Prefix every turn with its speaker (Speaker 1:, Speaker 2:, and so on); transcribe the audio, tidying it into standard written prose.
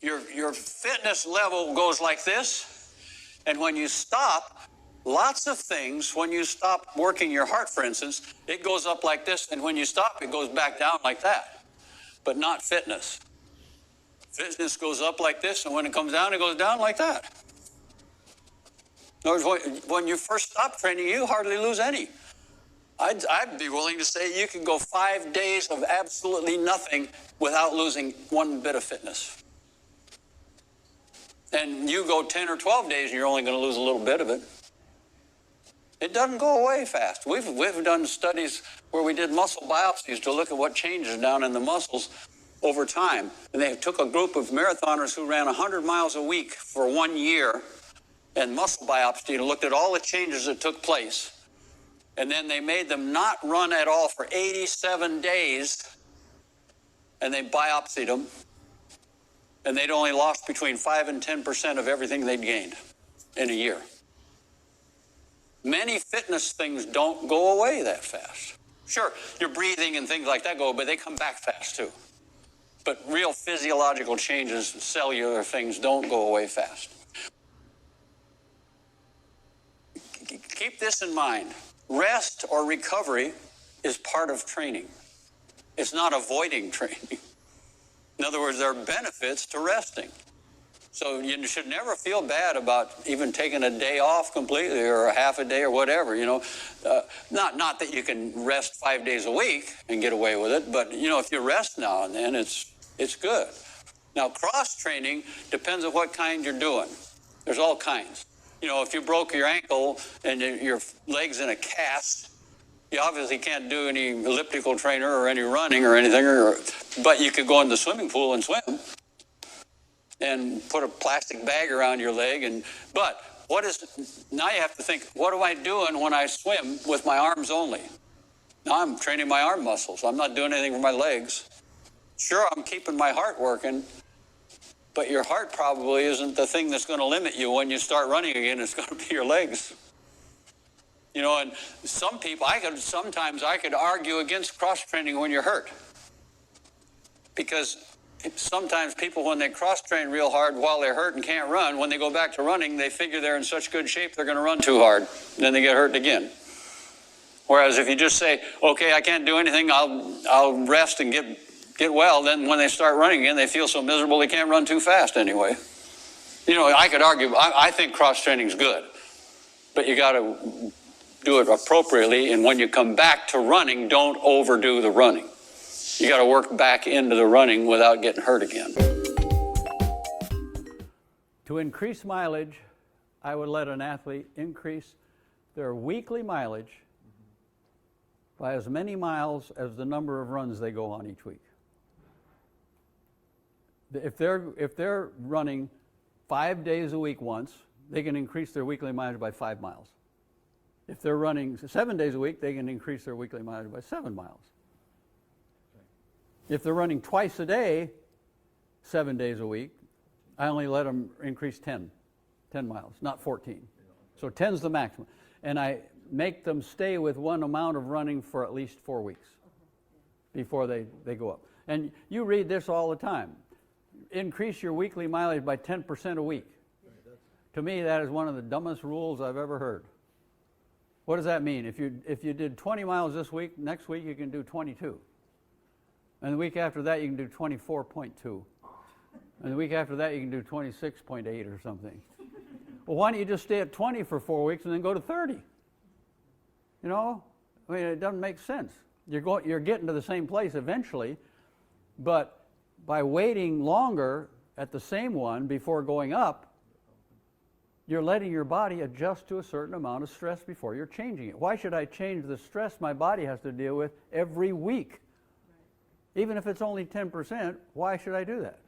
Speaker 1: Your fitness level goes like this, and when you stop, lots of things, when you stop working your heart, for instance, it goes up like this, and when you stop, it goes back down like that, but not fitness. Fitness goes up like this, and when it comes down, it goes down like that. In other words, when you first stop training, you hardly lose any. I'd be willing to say you can go 5 days of absolutely nothing without losing one bit of fitness. And you go 10 or 12 days, and you're only going to lose a little bit of it. It doesn't go away fast. We've done studies where we did muscle biopsies to look at what changes down in the muscles over time. And they took a group of marathoners who ran 100 miles a week for 1 year and muscle biopsy and looked at all the changes that took place. And then they made them not run at all for 87 days, and they biopsied them. And they'd only lost between 5 and 10% of everything they'd gained in a year. Many fitness things don't go away that fast. Sure, your breathing and things like that go, but they come back fast too. But real physiological changes, cellular things don't go away fast. Keep this in mind. Rest or recovery is part of training. It's not avoiding training. In other words, there are benefits to resting. So you should never feel bad about even taking a day off completely or a half a day or whatever, you know. Not that you can rest 5 days a week and get away with it, but, you know, if you rest now and then, it's good. Now, cross-training depends on what kind you're doing. There's all kinds. You know, if you broke your ankle and your leg's in a cast, you obviously can't do any elliptical trainer or any running or anything, but you could go in the swimming pool and swim and put a plastic bag around your leg. But now you have to think, what am I doing when I swim with my arms only? Now I'm training my arm muscles. I'm not doing anything for my legs. Sure, I'm keeping my heart working, but your heart probably isn't the thing that's going to limit you when you start running again. It's going to be your legs. You know, and some people, sometimes I could argue against cross-training when you're hurt. Because sometimes people, when they cross-train real hard while they're hurt and can't run, when they go back to running, they figure they're in such good shape they're going to run too hard. And then they get hurt again. Whereas if you just say, okay, I can't do anything, I'll rest and get well, then when they start running again, they feel so miserable they can't run too fast anyway. You know, I could argue, I think cross-training is good. But you got to do it appropriately, and when you come back to running, don't overdo the running. You got to work back into the running without getting hurt again.
Speaker 2: To increase mileage, I would let an athlete increase their weekly mileage by as many miles as the number of runs they go on each week. If they're running 5 days a week once, they can increase their weekly mileage by 5 miles. If they're running 7 days a week, they can increase their weekly mileage by 7 miles. If they're running twice a day, 7 days a week, I only let them increase 10 miles, not 14. So 10's the maximum. And I make them stay with one amount of running for at least 4 weeks before they go up. And you read this all the time. Increase your weekly mileage by 10% a week. To me, that is one of the dumbest rules I've ever heard. What does that mean? If you did 20 miles this week, next week you can do 22. And the week after that you can do 24.2. And the week after that you can do 26.8 or something. Well, why don't you just stay at 20 for 4 weeks and then go to 30? You know? I mean, it doesn't make sense. You're getting to the same place eventually, but by waiting longer at the same one before going up, you're letting your body adjust to a certain amount of stress before you're changing it. Why should I change the stress my body has to deal with every week? Even if it's only 10%, why should I do that?